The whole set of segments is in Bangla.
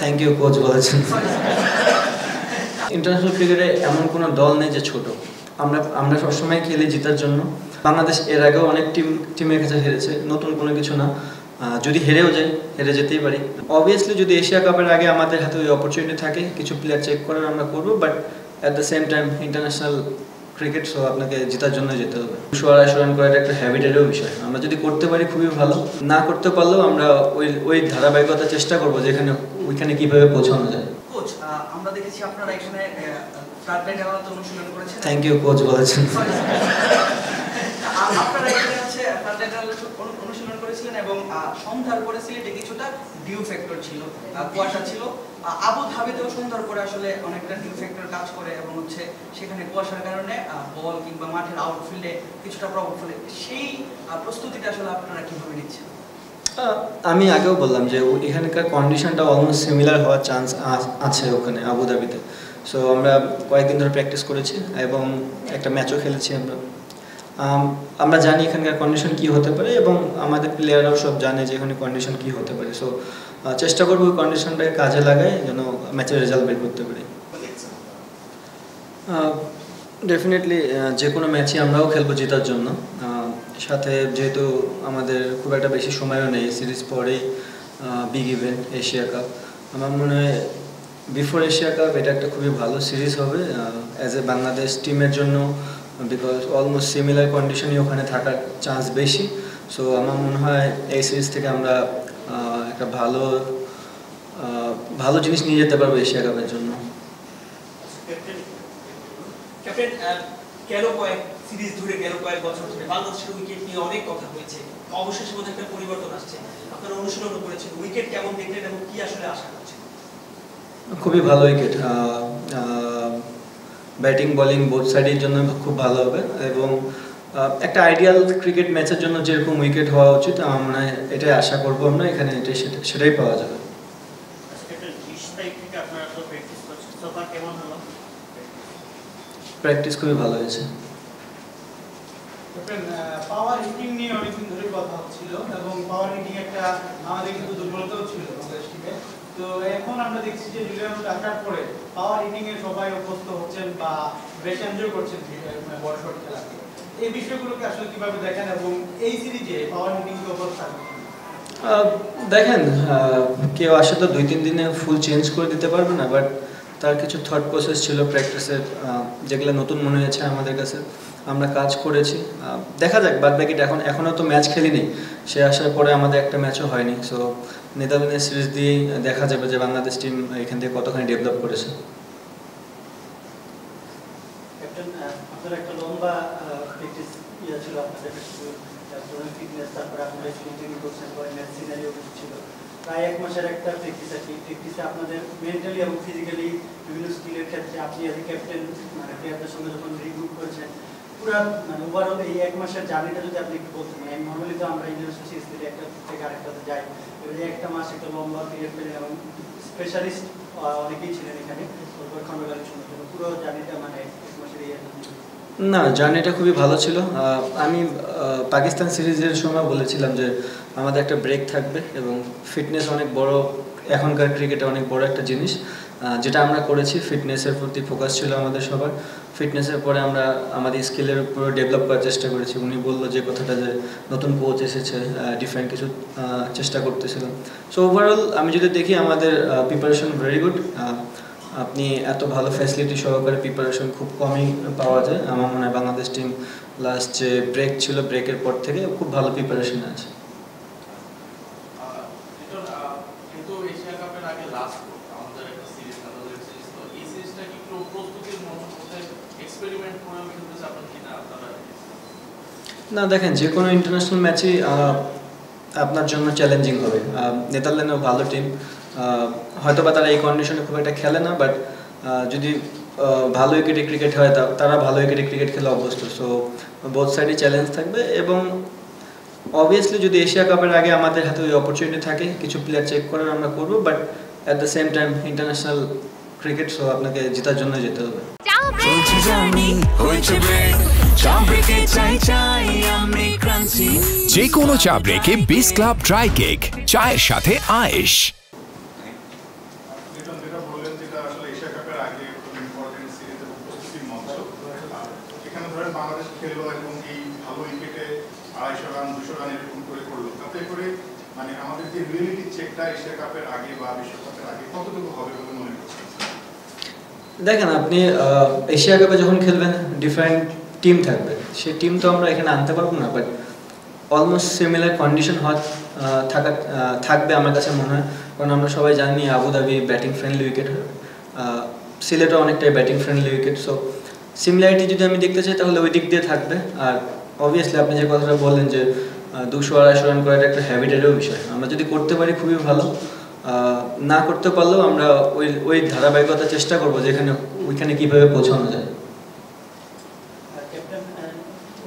থ্যাংক ইউ কোচ বলেছেন। ইন্টারন্যাশনাল ক্রিকেটে এমন কোনো দল নেই যে ছোট। আমরা সবসময় খেলি জেতার জন্য। বাংলাদেশ এর আগেও অনেক টিমের কাছে হেরেছে, নতুন কোনো কিছু না। যদি হেরেও যাই, হেরে যেতেই পারি। অবভিয়াসলি যদি এশিয়া কাপের আগে আমাদের হাতে ওই অপরচুনিটি থাকে কিছু প্লেয়ার চেক করার, আমরা করবো, but at the same time international cricket, so আপনাকে জেতার জন্য যেতে হবে। 200 রান করাটা একটা হ্যাবিটেরও বিষয়। আমরা যদি করতে পারি খুবই ভালো, না করতে পারলেও আমরা ওই ধারাবাহিকতা চেষ্টা করবো যেখানে ওইখানে কীভাবে পৌঁছানো যায়। কোচ, আমরা দেখেছি আপনারা এখানে অনুশীলন করেছেন। থ্যাংক ইউ কোচ বলেছেন। আপনারা এখানে হচ্ছে অনুশীলন করেছিলেন এবং সন্ধ্যার পরে সিলেটে কিছুটা ডিউ ফ্যাক্টর ছিল, কুয়াশা ছিল। আবু ধাবিতেও সন্ধ্যার পরে আসলে অনেকটা ডিউ ফ্যাক্টর কাজ করে এবং হচ্ছে সেখানে কুয়াশার কারণে বল কিংবা মাঠের আউটফিল্ডে কিছুটা প্রভাব ফেলে। সেই প্রস্তুতিটা আসলে আপনারা কিভাবে নিচ্ছেন? আমি আগেও বললাম যে এখানকার কন্ডিশনটা অলমোস্ট সিমিলার হওয়ার চান্স আছে ওখানে আবুধাবিতে। সো আমরা কয়েকদিন ধরে প্র্যাকটিস করেছি এবং একটা ম্যাচও খেলেছি। আমরা জানি এখানকার কন্ডিশন কী হতে পারে এবং আমাদের প্লেয়াররাও সব জানে যে এখানে কন্ডিশন কী হতে পারে। সো চেষ্টা করবো ওই কন্ডিশনটাকে কাজে লাগায় যেন ম্যাচের রেজাল্ট বের করতে পারি। ডেফিনেটলি যে কোনো ম্যাচই আমরাও খেলবো জেতার জন্য। সাথে যেহেতু আমাদের খুব একটা বেশি সময়ও নেই, সিরিজ পরেই বিগ ইভেন্ট এশিয়া কাপ। আমার মনে হয় বিফোর এশিয়া কাপ এটা একটা খুবই ভালো সিরিজ হবে অ্যাজ এ বাংলাদেশ টিমের জন্য, বিকজ অলমোস্ট সিমিলার কন্ডিশনই ওখানে থাকার চান্স বেশি। সো আমার মনে হয় এই সিরিজ থেকে আমরা একটা ভালো জিনিস নিয়ে যেতে পারবো এশিয়া কাপের জন্য। সিরিজ ধরে গেল কয়েক বছর ধরে বাংলাদেশের উইকেট নিয়ে অনেক কথা হয়েছে, অবশেষে বোধহয় একটা পরিবর্তন আসছে। আপনারা অনুশীলন করেছেন, উইকেট কেমন দেখলেন এবং কি আসলে আশা করছেন? খুবই ভালো উইকেট, ব্যাটিং বোলিং বোথ সাইডের জন্য খুব ভালো হবে এবং একটা আইডিয়াল ক্রিকেট ম্যাচের জন্য যেরকম উইকেট হওয়া উচিত আমার মনে হয় এটাই আশা করবো আমরা। এখানে সেটাই পাওয়া যাবে। প্র্যাকটিস খুবই ভালো হয়েছে। পাওয়ার হিটিং নিয়ে অনেকদিন ধরে কথা হচ্ছিল এবং পাওয়ার হিটিং একটা আমাদের কিন্তু দুর্বলতাও ছিল বাংলাদেশ টিমে। তো এখন আমরা দেখছি যে নিউজিল্যান্ড আসার পরে পাওয়ার হিটিং এ সবাই অভ্যস্ত হচ্ছেন বা বেশ এনজয় করছেন বড় শট খেলাকে। এই বিষয়গুলোকে আসলে কিভাবে দেখেন এবং এই সিরিজে পাওয়ার হিটিং কি অবস্থা? দেখেন, কেউ আসে তো 2-3 দিনে ফুল চেঞ্জ করে দিতে পারবে না, বাট তার কিছু থট প্রসেস ছিল প্র্যাকটিসের যেগুলো নতুন মনে হয়েছে আমাদের কাছে। আমরা কাজ করেছি, দেখা যাক বাদ বাকিটা। এখনও তো ম্যাচ খেলিনি, সে আসার পরে আমাদের একটা ম্যাচও হয়নি। সো নেদারল্যান্ডের সিরিজ দিয়েই দেখা যাবে যে বাংলাদেশ টিম এখান থেকে কতখানি ডেভেলপ করেছে। আপনার একটা লম্বা প্র্যাকটিস ছিল আপনাদের, ফিটনেস, তারপরে আপনারা ট্রেনিং করছেন, পরে ম্যাচ সিনারিও ছিল। প্রায় 1 মাসের একটা প্র্যাকটিস আছে। প্র্যাকটিসে আপনাদের মেন্টালি এবং ফিজিক্যালি বিভিন্ন স্কিলের ক্ষেত্রে আপনি এজ এ ক্যাপ্টেন মানে প্লেয়ারদের সঙ্গে যখন রিগ্রুপ করেছেন, পুরো মানে ওভারঅল এই 1 মাসের জার্নিটা যদি আপনি একটু বলতেন। মানে নর্মালি তো আমরা ইন্টারন্যাশনাল সিরিজ থেকে একটা থেকে আরেকটাতে যাই, এবারে একটা মাস একটা লম্বা পিরিয়ড পেলেন এবং স্পেশালিস্ট অনেকেই ছিলেন এখানে খণ্ডকালীন সময়। পুরো জার্নিটা মানে 1 মাসের এই না, জার্নিটা খুবই ভালো ছিল। আমি পাকিস্তান সিরিজের সময় বলেছিলাম যে আমাদের একটা ব্রেক থাকবে এবং ফিটনেস অনেক বড়, এখনকার ক্রিকেটে অনেক বড় একটা জিনিস, যেটা আমরা করেছি। ফিটনেসের প্রতি ফোকাস ছিল আমাদের সবার। ফিটনেসের পরে আমরা আমাদের স্কিলের উপর ডেভেলপ করার চেষ্টা করেছি। উনি বললো যে কথাটা যে নতুন কোচ এসেছে, ডিফারেন্ট কিছু চেষ্টা করতেছিলাম। সো ওভারঅল আমি যদি দেখি আমাদের প্রিপারেশন ভেরি গুড। আপনি এত ভালো ফ্যাসিলিটি সহকারে প্রিপারেশন খুব কমই পাওয়া যায়। আমার মনে হয় বাংলাদেশ টিম লাস্ট যে ব্রেক ছিল, ব্রেকের পর থেকে খুব ভালো প্রিপারেশন আছে। না, দেখেন, যে কোনো ইন্টারন্যাশনাল ম্যাচই আপনার জন্য চ্যালেঞ্জিং হবে। নেদারল্যান্ডও ভালো টিম, হয়তো বা তারা এই কন্ডিশনে খুব একটা খেলে না, বাট যদি ভালো উইকেটে ক্রিকেট হয় তারা ভালো উইকেটে ক্রিকেট খেলে অভ্যস্ত। সো বোথ সাইডে চ্যালেঞ্জ থাকবে এবং অবভিয়াসলি যদি এশিয়া কাপের আগে আমাদের হাতে ওই অপরচুনিটি থাকে কিছু প্লেয়ার চেক করার, আমরা করবো, but at the same time international cricket, so আপনাকে জেতার জন্য যেতে হবে। যে কোনো চা ব্রেকে বিস ক্লাব ড্রাই কেক, চায়ের সাথে আয়েশ। যেটা বললেন যেটা আসলে এশিয়া কাপের আগে ইম্পর্টেন্ট সিরিজ এবং প্রস্তুতির মঞ্চ এখানে ধরেন বাংলাদেশ খেললো এবং এই ভালো উইকেটে 250 রান 200 রান এরকম করে করলো, তাতে করে মানে আমাদের যে রিয়েলিটি চেকটা এশিয়া কাপের আগে বা বিশ্বকাপের আগে কতটুকু হবে বলে মনে করছেন? দেখেন আপনি এশিয়া কাপে যখন খেলবেন ডিফারেন্ট টিম থাকবে, সেই টিম তো আমরা এখানে আনতে পারবো না, বাট অলমোস্ট সিমিলার কন্ডিশন থাকবে আমার কাছে মনে হয়। কারণ আমরা সবাই জানি আবুধাবি ব্যাটিং ফ্রেন্ডলি উইকেট, সিলেটও অনেকটাই batting friendly wicket. So similarity যদি আমি দেখতে চাই তাহলে ওই দিক দিয়ে থাকবে। আর অবভিয়াসলি আপনি যে কথাটা বললেন যে 200-250 রান করাটা একটা হ্যাবিটেরও বিষয়, আমরা যদি করতে পারি খুবই ভালো, না করতে পারলেও আমরা ওই ধারাবাহিকতা চেষ্টা করবো যেখানে ওইখানে কীভাবে পৌঁছানো যায়। ক্যাপ্টেন,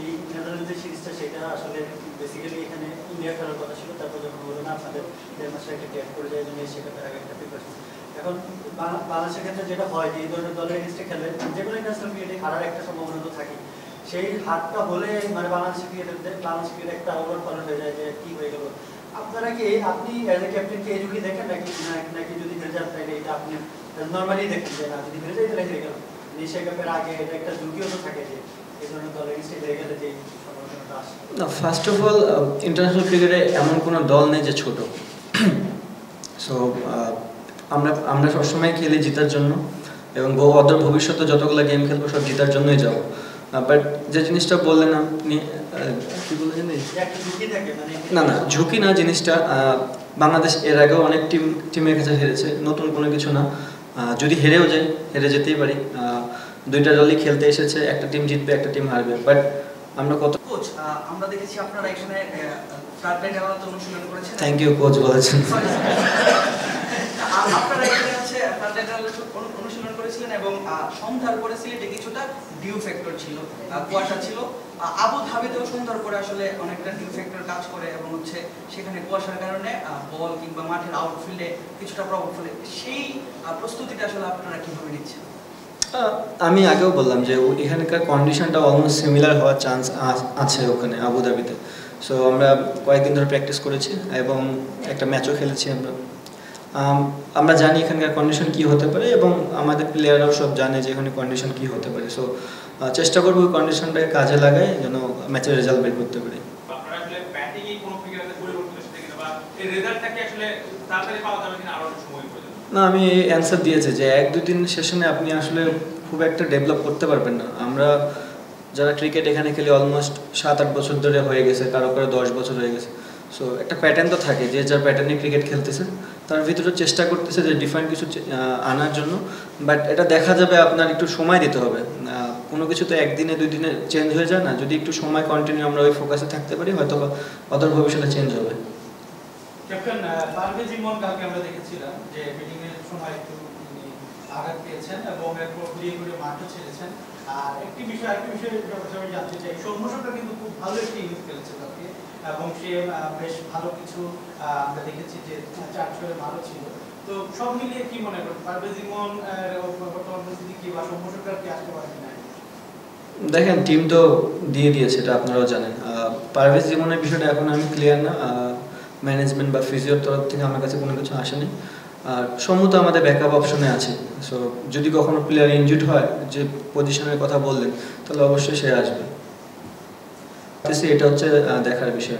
এই নেদারল্যান্ডের সিরিজটা সেটা আসলে বেসিক্যালি এখানে ইন্ডিয়া খেলার কথা ছিল, তারপর যখন বললো না আপনাদের 1.5 মাসের একটা গ্যাপ করে যায় জন্য এশিয়া কাপের আগে একটা প্রিপারেশন। এখন বাংলাদেশের ক্ষেত্রে যেটা হয় যে এই ধরনের দলের এগেন্সটে খেলে যে কোনো ইন্টারন্যাশনাল ক্রিকেটে হারার একটা সম্ভাবনা তো থাকে, সেই হারটা হলে মানে বাংলাদেশ ক্রিকেট একটা ওভার ফলন হয়ে যায় যে কি হয়ে গেল। আপনারা কি আপনি অ্যাজ এ ক্যাপ্টেনকে এই ঝুঁকি দেখেন নাকি যদি রেজাল্ট থাকে এটা আপনি নর্মালি দেখেন যে না যদি হেরে যায় তাহলে হেরে গেল, এশিয়া কাপের আগে এটা একটা ঝুঁকিও তো থাকে যে এই ধরনের দলের এগেন্সটে হেরে গেলে যে সম্ভাবনাটা আসে? না, ফার্স্ট অফ অল ইন্টারন্যাশনাল ক্রিকেটে এমন কোনো দল নেই যে ছোট। সো আমরা সবসময় খেলি জেতার জন্য এবং অদূর ভবিষ্যতে যতগুলো গেম খেলবো সব জেতার জন্যই যাবো। বাট যে জিনিসটা বললেন আপনি কি বললেন, না না ঝুঁকি না জিনিসটা, বাংলাদেশ এর আগেও অনেক টিমের কাছে হেরেছে, নতুন কোনো কিছু না। যদি হেরেও যাই, হেরে যেতেই পারি, দুইটা দলই খেলতে এসেছে, একটা টিম জিতবে একটা টিম হারবে, বাট আমরা কত। কোচ, আমরা দেখেছি আপনারা এখানে ফ্লাড লাইট অনুশীলন করেছেন। থ্যাংক ইউ কোচ বলেছেন। আপনারা এখানে হচ্ছে ফ্লাড লাইট অনুশীলন করেছিলেন এবং সন্ধ্যার পরে সিলেটে কিছুটা ডিউ ফ্যাক্টর ছিল, কুয়াশা ছিল। আবুধাবিতেও সন্ধ্যার পরে আসলে অনেকটা ডিউ ফ্যাক্টর কাজ করে এবং হচ্ছে সেখানে কুয়াশার কারণে বল কিংবা মাঠের আউটফিল্ডে কিছুটা প্রভাব ফেলে। সেই প্রস্তুতিটা আসলে আপনারা কিভাবে নিচ্ছেন? আমি আগেও বললাম যে এখানকার কন্ডিশনটা অলমোস্ট সিমিলার হওয়ার চান্স আছে ওখানে আবুধাবিতে। সো আমরা কয়েকদিন ধরে প্র্যাকটিস করেছি এবং একটা ম্যাচও খেলেছি। আমরা জানি এখানকার কন্ডিশন কী হতে পারে এবং আমাদের প্লেয়াররাও সব জানে যে এখানে কন্ডিশন কী হতে পারে। সো চেষ্টা করবো ওই কন্ডিশনটাকে কাজে লাগায় যেন ম্যাচের রেজাল্ট বের করতে পারি। না, আমি অ্যান্সার দিয়েছি যে 1-2 দিন সেশনে আপনি আসলে খুব একটা ডেভেলপ করতে পারবেন না। আমরা যারা ক্রিকেট এখানে খেলি অলমোস্ট 7-8 বছর ধরে হয়ে গেছে, কারো 10 বছর হয়ে গেছে। সো একটা প্যাটার্ন তো থাকে, যে যার প্যাটার্নে ক্রিকেট খেলতেছে তার ভিতরে চেষ্টা করতেছে যে ডিফারেন্ট কিছু আনার জন্য, বাট এটা দেখা যাবে আপনার একটু সময় দিতে হবে। কোনো কিছু তো 1 দিনে 2 দিনে চেঞ্জ হয়ে যায় না, যদি একটু সময় কন্টিনিউ আমরা ওই ফোকাসে থাকতে পারি হয়তো অদূর ভবিষ্যতে চেঞ্জ হবে। ক্যাপ্টেন, পারভেজ ইমন কালকে আমরা দেখেছিলাম যে ব্যাটিং এর সময় একটু আঘাত পেয়েছেন এবং এরপর ঘুরিয়ে মাঠও ছেড়েছেন। আর একটি বিষয় আমি জানতে চাই, সৌম্য সরকার কিন্তু খুব ভালো একটি ইনিংস খেলেছে কালকে এবং সে বেশ ভালো কিছু আমরা দেখেছি যে 4-6 ভালো ছিল। তো সব মিলিয়ে কি মনে করেন পারভেজ ইমন বর্তমান পরিস্থিতি কি বা সৌম্য সরকার কি আসতে পারে কিনা? দেখেন টিম তো দিয়ে দিয়েছে, এটা আপনারাও জানেন। পারভেজ ইমনের বিষয়টা এখন আমি ক্লিয়ার না, ম্যানেজমেন্ট বা ফিজিওর তরফ থেকে আমার কাছে কোনো কিছু আসেনি। আর সম্ভবত আমাদের ব্যাকআপ অপশনে আছে। সো যদি কখনো প্লেয়ার ইনজুর্ড হয়, যে পজিশনের কথা বললেন, তাহলে অবশ্যই সে আসবে। এটা হচ্ছে দেখার বিষয়।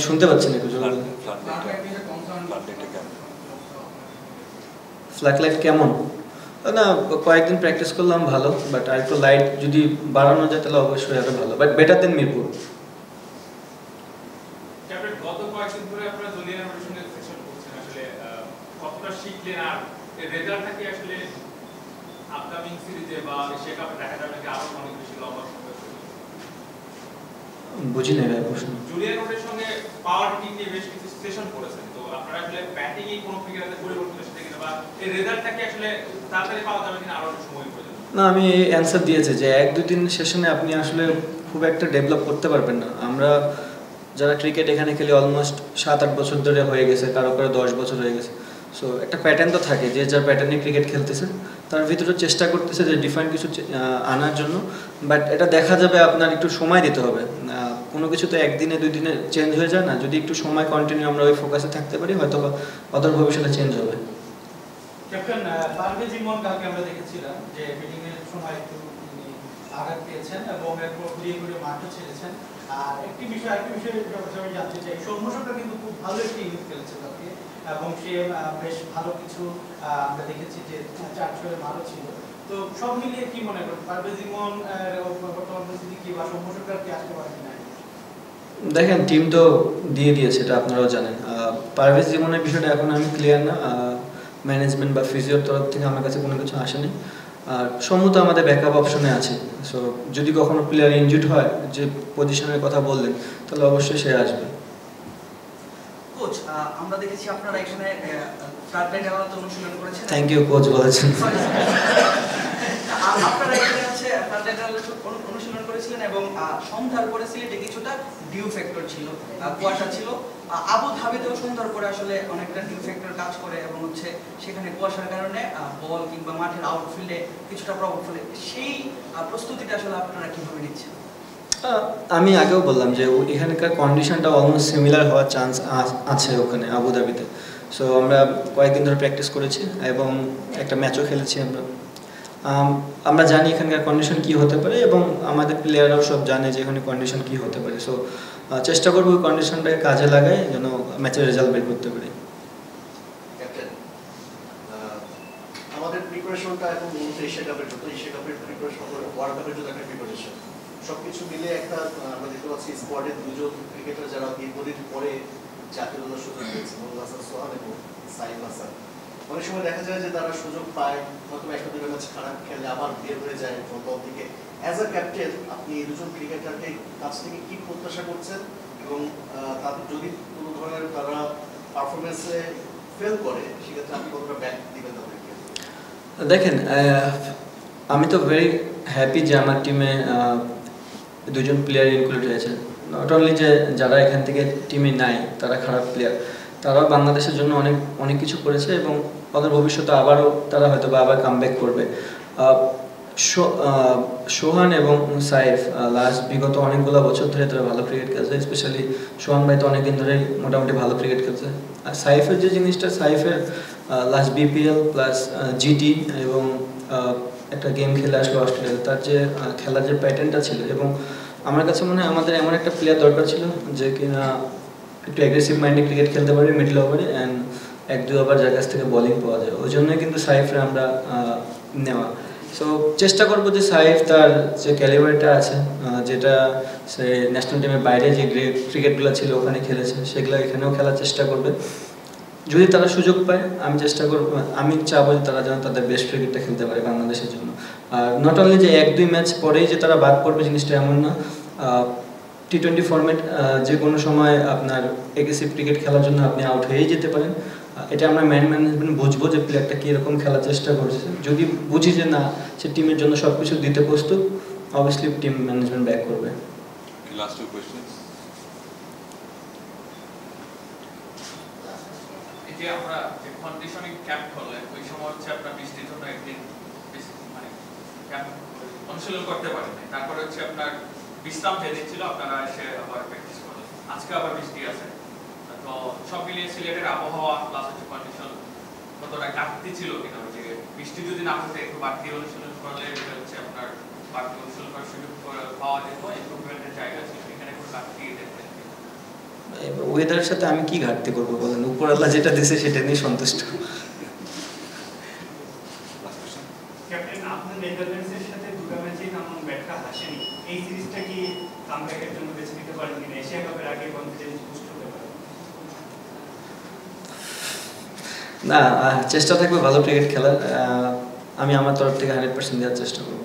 শুনতে পাচ্ছেন একটু? ফ্ল্যাগ লাইট কেমন? না, কয়েকদিন প্র্যাকটিস করলাম ভালো, বাট আর একটু লাইট যদি বাড়ানো যায় তাহলে অবশ্যই আরো ভালো, বাট বেটার দেন মিরপুর। গত কয়েকদিন ধরে আপনারা জুনিয়র অডিশনের সেশন করছেন, আসলে কতটা শিখলেন আর এর রেজাল্টটা কি আসলে আপকামিং সিরিজে বা এশিয়া কাপে দেখা যাবে কি আরো অনেক বেশি লম্বা সময়? বুঝি না এই প্রশ্ন। জুনিয়র রোডের সঙ্গে পাওয়ার হিটিং নিয়ে বেশ কিছু সেশন করেছেন, তো আপনারা আসলে ব্যাটিং এ কোনো ফিগারে পরিবর্তন এসেছে কিনা বা এই রেজাল্টটা কি আসলে তাড়াতাড়ি পাওয়া যাবে কিনা আরো সময় প্রয়োজন? না, আমি অ্যান্সার দিয়েছি যে 1-2 দিন সেশনে আপনি আসলে খুব একটা ডেভেলপ করতে পারবেন না। আমরা যারা ক্রিকেট এখানে খেলি অলমোস্ট 7-8 বছর ধরে হয়ে গেছে, কারো 10 বছর হয়ে গেছে। সো একটা প্যাটার্ন তো থাকে, যে যার প্যাটার্নে ক্রিকেট খেলতেছে তার ভিতরে চেষ্টা করতেছে যে ডিফারেন্ট কিছু আনার জন্য, বাট এটা দেখা যাবে আপনার একটু সময় দিতে হবে। কোনো কিছু তো একদিনে 2 দিনে চেঞ্জ হয়ে যায় না, যদি একটু সময় কন্টিনিউ আমরা ওই ফোকাসে থাকতে পারি হয়তো অদূর ভবিষ্যতে চেঞ্জ হবে। ক্যাপ্টেন পারভেজ ইমন কালকে আমরা দেখেছিলাম যে মিটিং এর সময় একটু আঘাত পেয়েছেন এবং এরপর ঘুরিয়ে ঘুরিয়ে মাঠও ছেড়েছেন। আর একটি বিষয় আমি জানতে চাই, সৌম্যসরকার কিন্তু খুব ভালো একটি ইনিংস খেলেছে তাকে, এবং সে বেশ ভালো কিছু আমরা দেখেছি যে 4-6 ভালো ছিল। তো সব মিলিয়ে কি মনে করেন পারভেজ ইমন বর্তমান পরিস্থিতি কি, বা সৌম্যসরকার কি আসতে পারে কিনা? দেখেন টিম তো দিয়ে দিয়েছে, এটা আপনারাও জানেন। পারভেজ জীবনের বিষয়টা এখন আমি ক্লিয়ার না, ম্যানেজমেন্ট বা ফিজিওর তরফ থেকে আমার কাছে কোনো কিছু আসেনি। আর সম্ভবত আমাদের ব্যাকআপ অপশনে আছে, সো যদি কখনো প্লেয়ার ইনজুর্ড হয়, যে পজিশনের কথা বললেন, তাহলে অবশ্যই সে আসবে। কোচ, আমরা দেখেছি আপনারা এখানে কার্পেট আলাদা অনুশীলন করেছেন। থ্যাংক ইউ কোচ বলেছেন। আপনারা এখানে হচ্ছে কার্পেট আলাদা অনুশীলন করেছিলেন এবং সন্ধ্যার পরে সিলেটে কিছুটা ডিউ ফ্যাক্টর ছিল, কুয়াশা ছিল। আবু ধাবিতেও সন্ধ্যার পরে আসলে অনেকটা ডিউ ফ্যাক্টর কাজ করে এবং হচ্ছে সেখানে কুয়াশার কারণে বল কিংবা মাঠের আউটফিল্ডে কিছুটা প্রভাব ফেলে। সেই প্রস্তুতিটা আসলে আপনারা কিভাবে নিচ্ছেন? আমি আগেও বললাম যে এখানকার কন্ডিশনটা অলমোস্ট সিমিলার হওয়ার চান্স আছে ওখানে আবুধাবিতে। সো আমরা কয়েকদিন ধরে প্র্যাকটিস করেছি এবং একটা ম্যাচও খেলেছি আমরা জানি এখানকার কন্ডিশন কি হতে পারে এবং আমাদের প্লেয়াররাও সব জানে যে এখানে কন্ডিশন কি হতে পারে। সো চেষ্টা করবো ওই কন্ডিশনটাকে কাজে লাগাই যেন ম্যাচের রেজাল্ট বের করতে পারি। ক্যাপ্টেন, আমাদের প্রিপারেশনটা এখন মূলত এশিয়া কাপের জন্য, এশিয়া কাপের প্রিপারেশন, ওয়ার্ল্ড কাপের জন্য একটা প্রিপারেশন, সবকিছু মিলে একটা আমরা দেখতে পাচ্ছি স্কোয়াডের 2 জন ক্রিকেটার যারা দীর্ঘদিন পরে জাতীয় দলের সুযোগ পেয়েছে, মোহাম্মদ হাসান সোহান এবং সাইম হাসান। অনেক সময় দেখা যায় যে তারা সুযোগ পায়, হয়তো 1-2 ম্যাচ খারাপ খেলে আবার বের হয়ে যায় দল থেকে। অ্যাজ আ ক্যাপ্টেন আপনি এই 2 জন ক্রিকেটারকে কাছ থেকে কি প্রত্যাশা করছেন, এবং তাদের যদি কোনো ধরনের তারা পারফরমেন্সে ফেল করে সেক্ষেত্রে আপনি কতটা ব্যাক দিবেন তাদেরকে? দেখেন, আমি তো ভেরি হ্যাপি যে আমার টিমে 2 জন প্লেয়ার ইনক্লুড হয়েছে। নট অনলি যে যারা এখান থেকে টিমে নাই তারা খারাপ প্লেয়ার, তারাও বাংলাদেশের জন্য অনেক কিছু করেছে এবং অদূর ভবিষ্যতে আবারও তারা হয়তো আবার কামব্যাক করবে। সোহান এবং সাইফ বিগত অনেকগুলো বছর ধরে তারা ভালো ক্রিকেট খেলছে, স্পেশালি সোহান ভাই তো অনেকদিন ধরেই মোটামুটি ভালো ক্রিকেট খেলছে। আর সাইফের যে জিনিসটা, সাইফের লাস্ট বিপিএল প্লাস জিটি এবং একটা গেম খেলে আসলো অস্ট্রেলিয়া, তার যে খেলার যে প্যাটার্নটা ছিল, এবং আমার কাছে মনে হয় আমাদের এমন একটা প্লেয়ার দরকার ছিল যে কিনা একটু অ্যাগ্রেসিভ মাইন্ডে ক্রিকেট খেলতে পারে মিডল ওভারে, অ্যান্ড 1-2 ওভার যার কাছ থেকে বোলিং পাওয়া যায়। ওই জন্যই কিন্তু সাইফরে আমরা নেওয়া। সো চেষ্টা করবো যে সাইফ তার যে ক্যালিবারটা আছে, যেটা সে ন্যাশনাল টিমের বাইরে যে ক্রিকেটগুলো ছিল ওখানে খেলেছে, সেগুলো এখানেও খেলার চেষ্টা করবে। যদি তারা সুযোগ পায় আমি চাবো যে তারা যেন তাদের বেস্ট ক্রিকেটটা খেলতে পারে বাংলাদেশের জন্য। আর নট অনলি যে 1-2 ম্যাচ পরেই যে তারা বাদ পড়বে জিনিসটা এমন না। টি20 ফরম্যাট যে কোনো সময় আপনার এগ্রেসিভ ক্রিকেট খেলার জন্য আপনি আউট হয়েই যেতে পারেন। এটা আমরা ম্যানেজমেন্ট বুঝবো যে প্লেয়ারটা কীরকম খেলার চেষ্টা করছে। যদি বুঝি যে না সে টিমের জন্য সব কিছু দিতে প্রস্তুত, অবভিয়াসলি টিম ম্যানেজমেন্ট ব্যাক করবে। Last 2 questions. এই যে আমরা যে কন্ডিশনিং ক্যাম্প করলেন ওই সময় হচ্ছে আপনার বৃষ্টির জন্য একদিন মানে ক্যাম্প অনুশীলন করতে পারেন, তারপরে হচ্ছে আপনার বিশ্রাম দিয়ে দিচ্ছিল, আপনারা এসে আবার প্র্যাকটিস করলেন। আজকে আবার বৃষ্টি আছে, তো সব মিলিয়ে সিলেটের আবহাওয়া প্লাস হচ্ছে কন্ডিশন কতটা ঘাটতি ছিল কিনা, যে বৃষ্টি যদি না হতে একটু বাড়তি অনুশীলন করলে হচ্ছে আপনার বাড়তি অনুশীলন করার সুযোগ পাওয়া যেত, ইমপ্রুভমেন্টের জায়গা ছিল, এখানে কোনো ঘাটতি দেখতেন? ওয়েদারের সাথে আমি কি ঘাটতি করবো বলেন, উপরওয়ালা যেটা দিছে সেটা নিয়ে সন্তুষ্ট। ক্যাপ্টেন, আপনার নেদারল্যান্ডসের সাথে 2টা ম্যাচেই তেমন ব্যাটটা হাসেনি, এই সিরিজটা কি কামব্যাকের জন্য বেছে নিতে পারেন কিনা? এশিয়া কাপের আগে কনফিডেন্স বুস্ট হতে পারে? না, চেষ্টা থাকবে ভালো ক্রিকেট খেলার। আমি আমার তরফ থেকে 100% দেওয়ার চেষ্টা করবো।